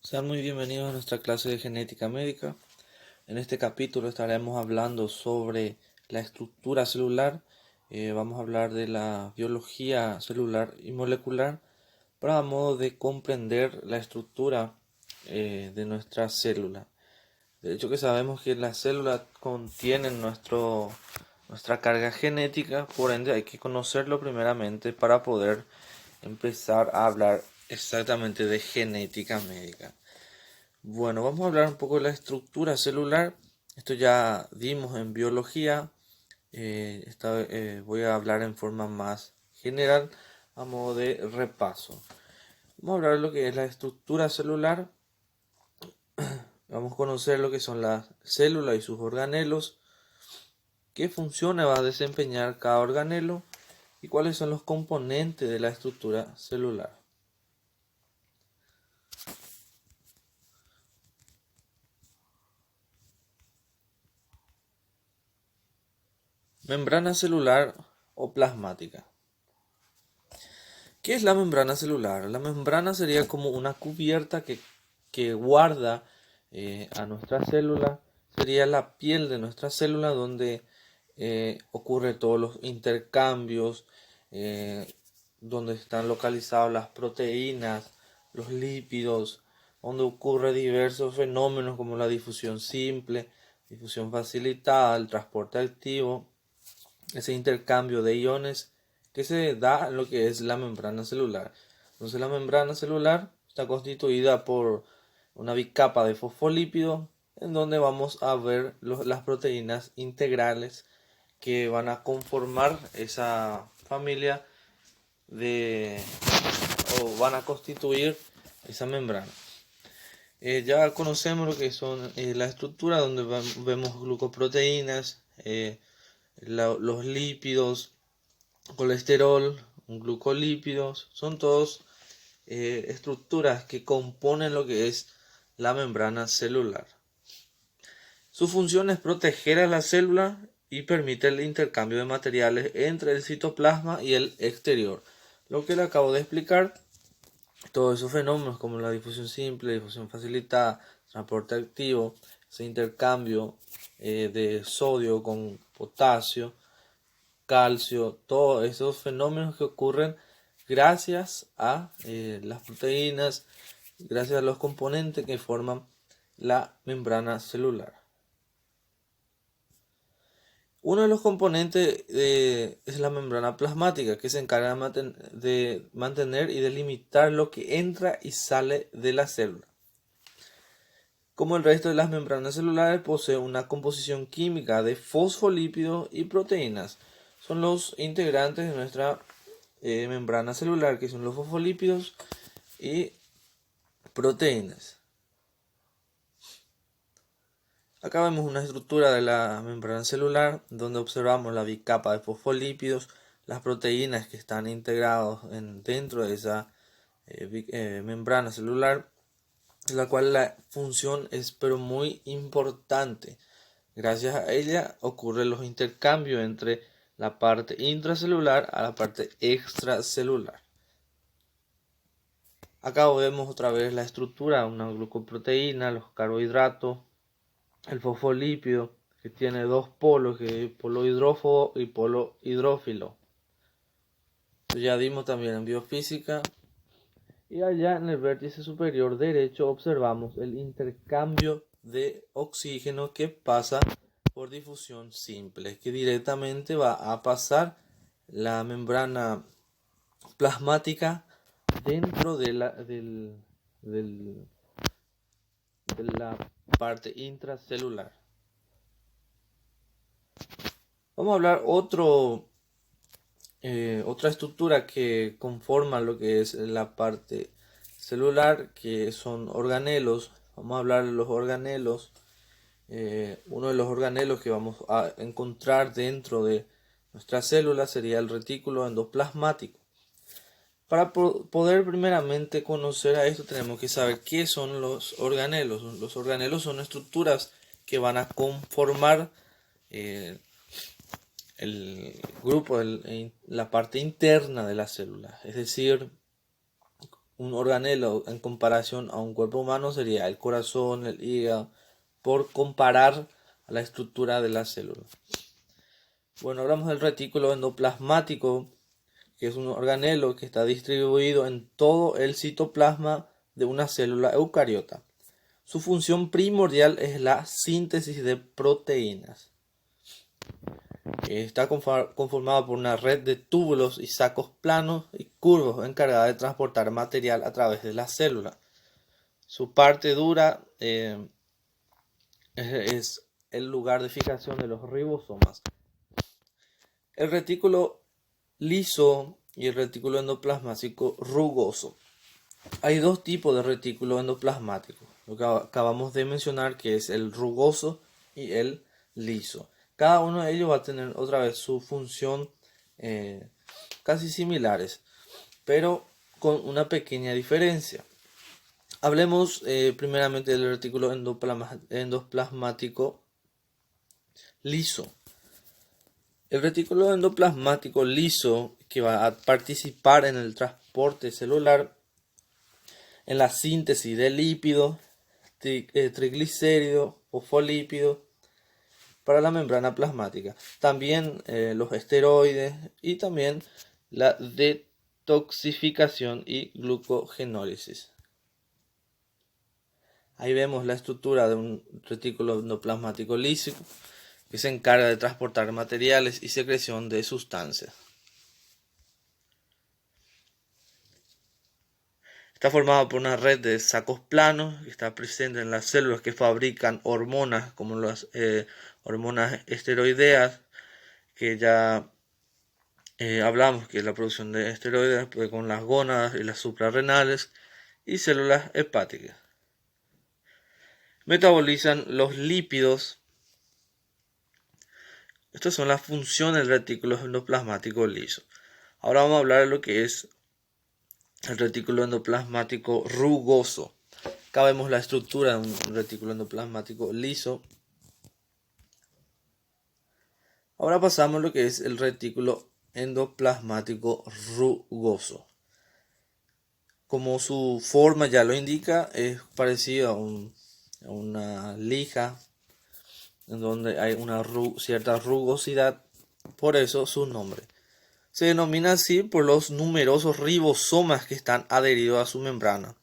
Sean muy bienvenidos a nuestra clase de genética médica. En este capítulo estaremos hablando sobre la estructura celular. Vamos a hablar de la biología celular y molecular para modo de comprender la estructura de nuestra célula. De hecho que sabemos que las células contienen nuestra carga genética, por ende hay que conocerlo primeramente para poder empezar a hablar exactamente de genética médica. Bueno, vamos a hablar un poco de la estructura celular. Esto ya dimos en biología. Voy a hablar en forma más general a modo de repaso. Vamos a hablar de lo que es la estructura celular. Vamos a conocer lo que son las células y sus organelos, qué funciones va a desempeñar cada organelo y cuáles son los componentes de la estructura celular. Membrana celular o plasmática. ¿Qué es la membrana celular? La membrana sería como una cubierta que guarda a nuestra célula. Sería la piel de nuestra célula donde ocurre todos los intercambios, donde están localizadas las proteínas, los lípidos, donde ocurre diversos fenómenos como la difusión simple, difusión facilitada, el transporte activo, ese intercambio de iones que se da en lo que es la membrana celular. Entonces la membrana celular está constituida por una bicapa de fosfolípidos en donde vamos a ver las proteínas integrales que van a conformar esa familia de o van a constituir esa membrana. Ya conocemos lo que son la estructura donde vemos glucoproteínas, los lípidos, colesterol, glucolípidos, son todos estructuras que componen lo que es la membrana celular. Su función es proteger a la célula y permite el intercambio de materiales entre el citoplasma y el exterior. Lo que le acabo de explicar, todos esos fenómenos como la difusión simple, difusión facilitada, transporte activo, ese intercambio de sodio con potasio, calcio, todos esos fenómenos que ocurren gracias a las proteínas, gracias a los componentes que forman la membrana celular. Uno de los componentes es la membrana plasmática, que se encarga de mantener y delimitar lo que entra y sale de la célula. Como el resto de las membranas celulares, posee una composición química de fosfolípidos y proteínas. Son los integrantes de nuestra membrana celular, que son los fosfolípidos y proteínas. Acá vemos una estructura de la membrana celular donde observamos la bicapa de fosfolípidos, las proteínas que están integrados dentro de esa membrana celular, la cual la función es pero muy importante. Gracias a ella ocurren los intercambios entre la parte intracelular a la parte extracelular. Acá vemos otra vez la estructura, una glucoproteína, los carbohidratos, el fosfolípido, que tiene dos polos, que es polo hidrófobo y polo hidrófilo. Ya dimos también en biofísica. Y allá en el vértice superior derecho observamos el intercambio de oxígeno que pasa por difusión simple, que directamente va a pasar la membrana plasmática dentro de la parte intracelular. Vamos a hablar otra estructura que conforma lo que es la parte celular, que son organelos. Vamos a hablar de los organelos. Uno de los organelos que vamos a encontrar dentro de nuestra célula sería el retículo endoplasmático. Para poder primeramente conocer a esto tenemos que saber qué son los organelos. Los organelos son estructuras que van a conformar el grupo, la parte interna de la célula. Es decir, un organelo en comparación a un cuerpo humano sería el corazón, el hígado, por comparar a la estructura de la célula. Bueno, hablamos del retículo endoplasmático, que es un organelo que está distribuido en todo el citoplasma de una célula eucariota. Su función primordial es la síntesis de proteínas. Está conformado por una red de túbulos y sacos planos y curvos encargada de transportar material a través de la célula. Su parte dura es el lugar de fijación de los ribosomas. El retículo liso y el retículo endoplasmático rugoso. Hay dos tipos de retículo endoplasmático, lo que acabamos de mencionar, que es el rugoso y el liso. Cada uno de ellos va a tener otra vez su función casi similares, pero con una pequeña diferencia. Hablemos primeramente del retículo endoplasmático liso. El retículo endoplasmático liso, que va a participar en el transporte celular, en la síntesis de lípidos, triglicéridos, fosfolípidos para la membrana plasmática. También los esteroides y también la detoxificación y glucogenólisis. Ahí vemos la estructura de un retículo endoplasmático liso que se encarga de transportar materiales y secreción de sustancias. Está formado por una red de sacos planos que está presente en las células que fabrican hormonas, como las hormonas esteroideas, que ya hablamos que es la producción de esteroides pues, con las gónadas y las suprarrenales, y células hepáticas. Metabolizan los lípidos. Estas son las funciones del retículo endoplasmático liso. Ahora vamos a hablar de lo que es el retículo endoplasmático rugoso. Acá vemos la estructura de un retículo endoplasmático liso. Ahora pasamos a lo que es el retículo endoplasmático rugoso. Como su forma ya lo indica, es parecido a una lija, en donde hay una cierta rugosidad, por eso su nombre. Se denomina así por los numerosos ribosomas que están adheridos a su membrana.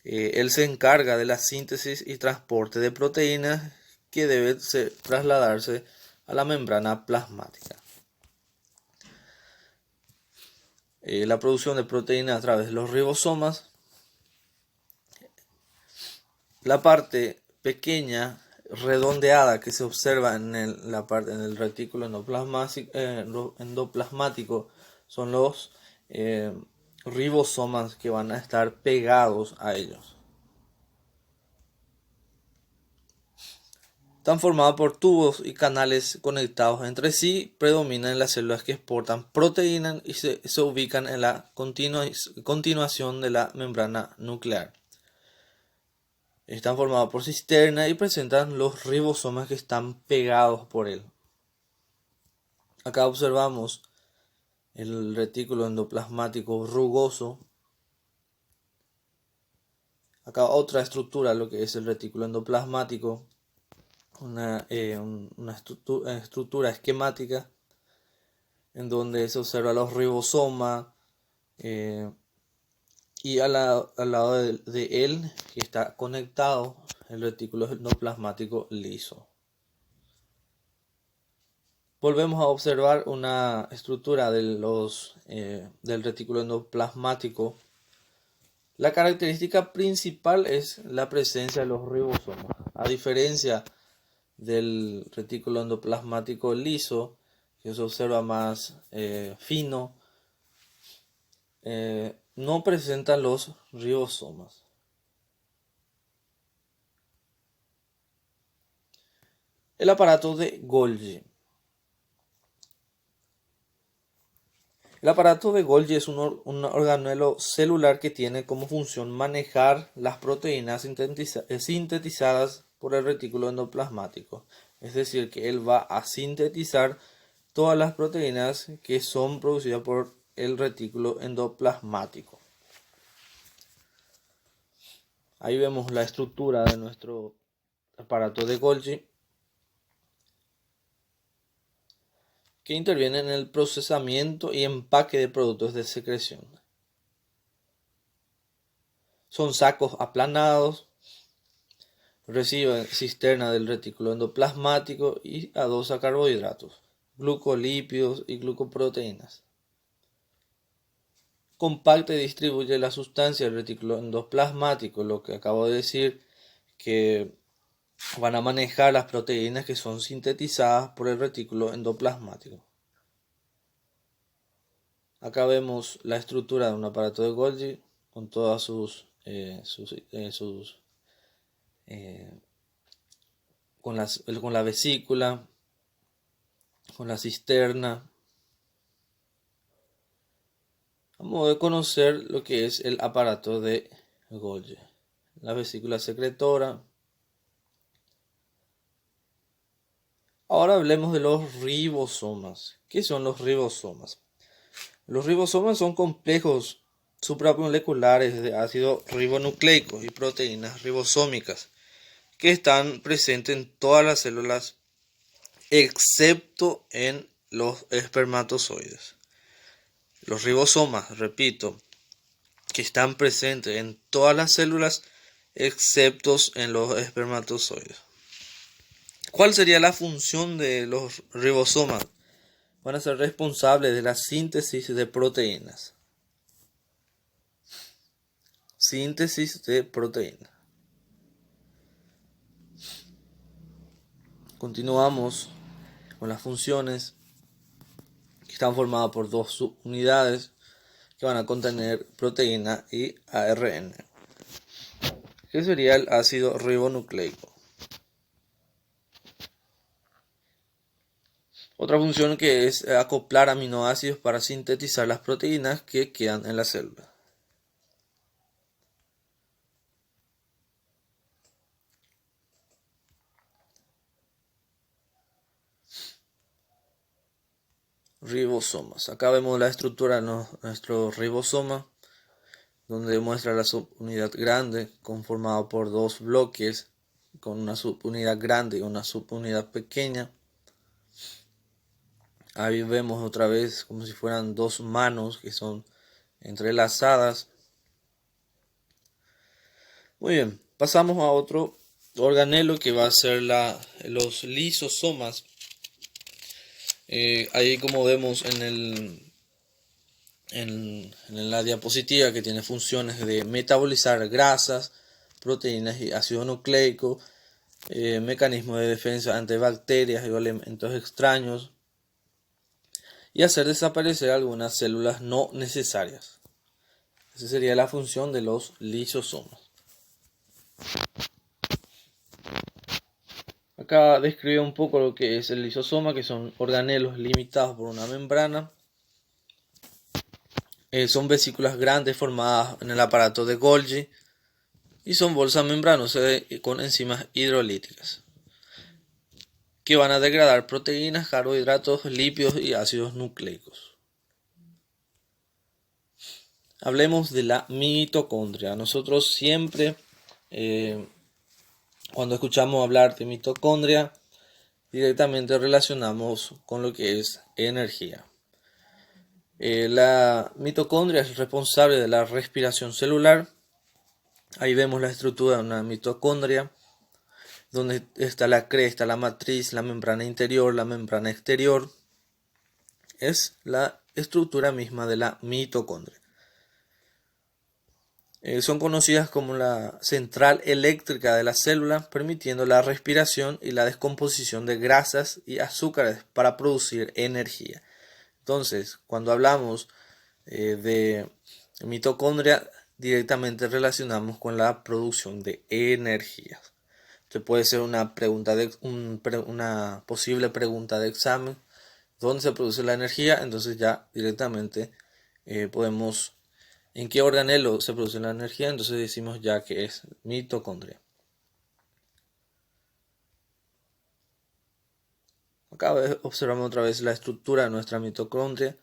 Él se encarga de la síntesis y transporte de proteínas que deben trasladarse a la membrana plasmática. La producción de proteínas a través de los ribosomas. La parte pequeña redondeada que se observa en el retículo endoplasmático son los ribosomas que van a estar pegados a ellos. Están formados por tubos y canales conectados entre sí. Predominan las células que exportan proteínas y se ubican en la continuación de la membrana nuclear. Están formados por cisterna y presentan los ribosomas que están pegados por él. Acá observamos el retículo endoplasmático rugoso. Acá otra estructura, lo que es el retículo endoplasmático. Una estructura esquemática en donde se observa los ribosomas y al lado de él que está conectado el retículo endoplasmático liso. Volvemos a observar una estructura del retículo endoplasmático. La característica principal es la presencia de los ribosomas. A diferencia del retículo endoplasmático liso, que se observa más fino, no presentan los ribosomas. El aparato de Golgi. El aparato de Golgi es un organelo celular que tiene como función manejar las proteínas sintetizadas por el retículo endoplasmático. Es decir, que él va a sintetizar todas las proteínas que son producidas por el retículo endoplasmático. Ahí vemos la estructura de nuestro aparato de Golgi, que interviene en el procesamiento y empaque de productos de secreción. Son sacos aplanados, reciben cisterna del retículo endoplasmático y adosa carbohidratos, glucolípidos y glucoproteínas. Compacta y distribuye la sustancia del retículo endoplasmático, lo que acabo de decir, que van a manejar las proteínas que son sintetizadas por el retículo endoplasmático. Acá vemos la estructura de un aparato de Golgi con todas con la vesícula, con la cisterna. Vamos a conocer lo que es el aparato de Golgi. La vesícula secretora. Ahora hablemos de los ribosomas. ¿Qué son los ribosomas? Los ribosomas son complejos supramoleculares de ácido ribonucleico y proteínas ribosómicas que están presentes en todas las células excepto en los espermatozoides. Los ribosomas, repito, que están presentes en todas las células excepto en los espermatozoides. ¿Cuál sería la función de los ribosomas? Van a ser responsables de la síntesis de proteínas. Síntesis de proteínas. Continuamos con las funciones que están formadas por dos subunidades que van a contener proteína y ARN. ¿Qué sería el ácido ribonucleico? Otra función que es acoplar aminoácidos para sintetizar las proteínas que quedan en la célula. Ribosomas. Acá vemos la estructura de nuestro ribosoma, donde muestra la subunidad grande conformada por dos bloques con una subunidad grande y una subunidad pequeña. Ahí vemos otra vez como si fueran dos manos que son entrelazadas. Muy bien, pasamos a otro organelo que va a ser los lisosomas. Ahí como vemos en la diapositiva, que tiene funciones de metabolizar grasas, proteínas y ácido nucleico, mecanismo de defensa ante bacterias y elementos extraños, y hacer desaparecer algunas células no necesarias. Esa sería la función de los lisosomas. Acá describe un poco lo que es el lisosoma, que son organelos limitados por una membrana. Son vesículas grandes formadas en el aparato de Golgi y son bolsas membranosas con enzimas hidrolíticas que van a degradar proteínas, carbohidratos, lípidos y ácidos nucleicos. Hablemos de la mitocondria. Nosotros siempre, cuando escuchamos hablar de mitocondria, directamente relacionamos con lo que es energía. La mitocondria es responsable de la respiración celular. Ahí vemos la estructura de una mitocondria, donde está la cresta, la matriz, la membrana interior, la membrana exterior. Es la estructura misma de la mitocondria. Son conocidas como la central eléctrica de la célula, permitiendo la respiración y la descomposición de grasas y azúcares para producir energía. Entonces, cuando hablamos de mitocondria, directamente relacionamos con la producción de energía. Esto puede ser una posible pregunta de examen. ¿Dónde se produce la energía? Entonces ya directamente podemos... ¿En qué organelo se produce la energía? Entonces decimos ya que es mitocondria. Acá observamos otra vez la estructura de nuestra mitocondria,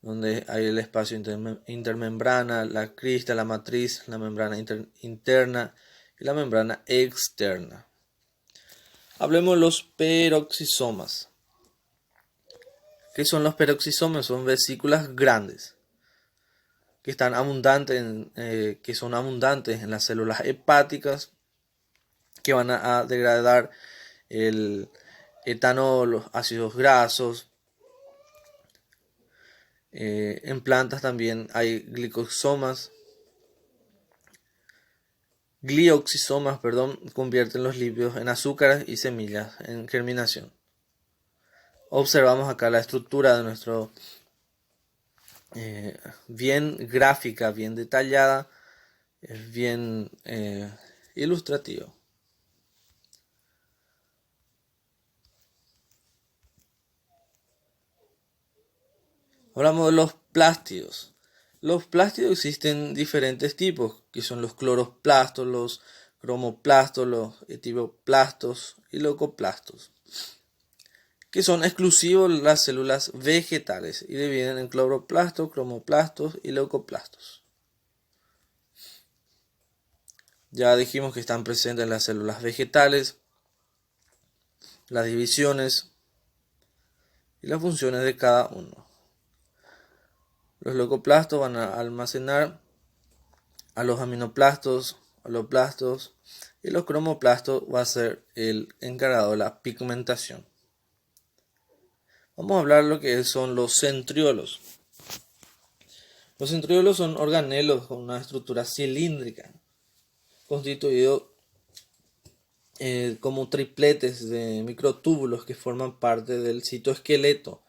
donde hay el espacio intermembrana, la crista, la matriz, la membrana interna y la membrana externa. Hablemos de los peroxisomas. ¿Qué son los peroxisomas? Son vesículas grandes que son abundantes en las células hepáticas, que van a degradar el etanol, los ácidos grasos. En plantas también hay glioxisomas, convierten los lípidos en azúcares y semillas en germinación. Observamos acá la estructura de nuestro bien gráfica, bien detallada, bien ilustrativa. Hablamos de los plástidos. Los plástidos existen diferentes tipos, que son los cloroplastos, los cromoplastos, los etivoplastos y leucoplastos, que son exclusivos de las células vegetales y dividen en cloroplastos, cromoplastos y leucoplastos. Ya dijimos que están presentes en las células vegetales, las divisiones y las funciones de cada uno. Los leucoplastos van a almacenar a los aminoplastos, holoplastos, y los cromoplastos va a ser el encargado de la pigmentación. Vamos a hablar de lo que son los centriolos. Los centriolos son organelos con una estructura cilíndrica, constituidos como tripletes de microtúbulos que forman parte del citoesqueleto,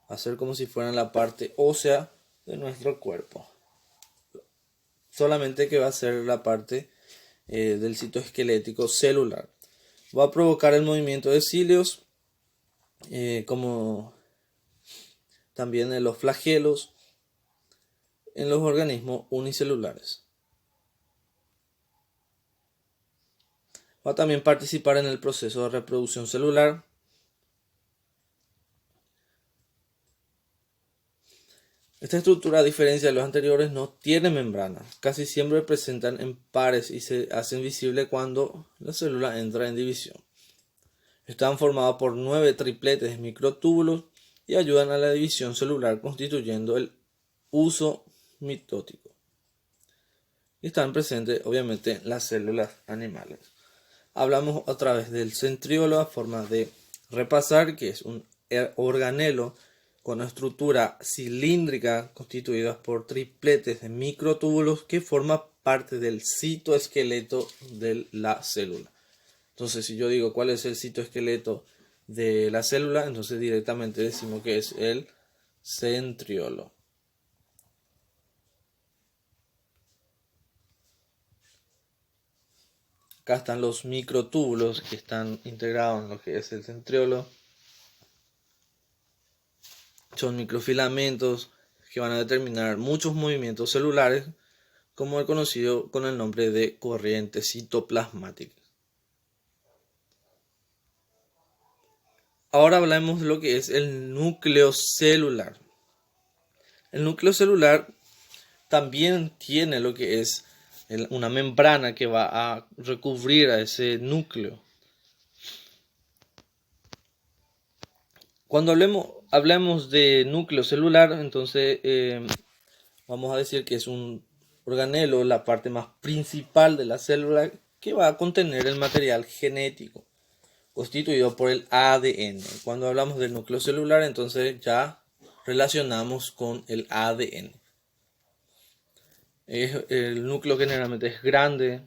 va a ser como si fueran la parte ósea de nuestro cuerpo, solamente que va a ser la parte del citoesquelético celular. Va a provocar el movimiento de cilios, como también en los flagelos en los organismos unicelulares. Va a también participar en el proceso de reproducción celular. Esta estructura, a diferencia de los anteriores, no tiene membrana. Casi siempre presentan en pares y se hacen visibles cuando la célula entra en división. Están formados por 9 tripletes de microtúbulos y ayudan a la división celular constituyendo el uso mitótico. Y están presentes obviamente en las células animales. Hablamos otra vez del centriolo a forma de repasar, que es un organelo con una estructura cilíndrica constituida por tripletes de microtúbulos que forma parte del citoesqueleto de la célula. Entonces, si yo digo cuál es el citoesqueleto de la célula, entonces directamente decimos que es el centriolo. Acá están los microtúbulos que están integrados en lo que es el centriolo. Son microfilamentos que van a determinar muchos movimientos celulares, como el conocido con el nombre de corriente citoplasmática. Ahora hablemos de lo que es el núcleo celular. El núcleo celular también tiene lo que es una membrana que va a recubrir a ese núcleo. Cuando hablemos de núcleo celular, entonces vamos a decir que es un organelo, la parte más principal de la célula, que va a contener el material genético constituido por el ADN. Cuando hablamos del núcleo celular, entonces ya relacionamos con el ADN. El núcleo generalmente es grande,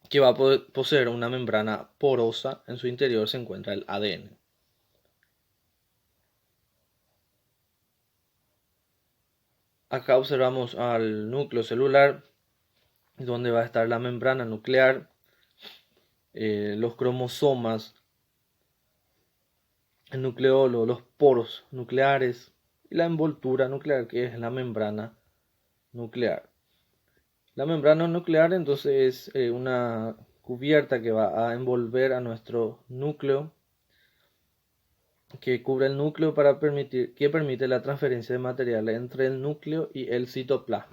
que va a poseer una membrana porosa. En su interior se encuentra el ADN. Acá observamos al núcleo celular, donde va a estar la membrana nuclear, los cromosomas, el nucleolo, los poros nucleares y la envoltura nuclear, que es la membrana nuclear. La membrana nuclear entonces es una cubierta que va a envolver a nuestro núcleo que cubre el núcleo que permite la transferencia de materiales entre el núcleo y el citoplasma.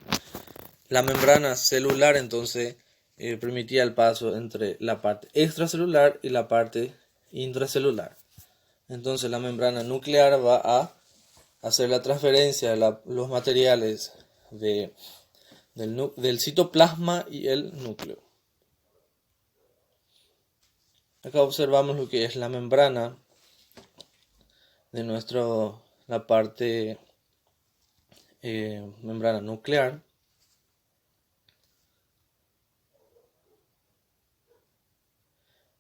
La membrana celular entonces permitía el paso entre la parte extracelular y la parte intracelular. Entonces la membrana nuclear va a hacer la transferencia de los materiales del citoplasma y el núcleo. Acá observamos lo que es la membrana de la parte membrana nuclear.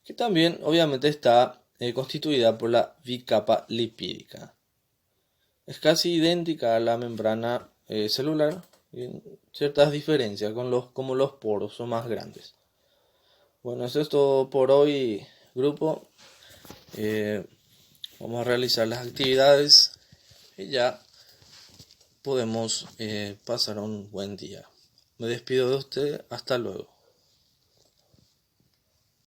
Que también obviamente está constituida por la bicapa lipídica. Es casi idéntica a la membrana celular, en ciertas diferencias, como los poros son más grandes. Bueno, eso es todo por hoy, grupo. Vamos a realizar las actividades y ya podemos pasar un buen día. Me despido de usted, hasta luego.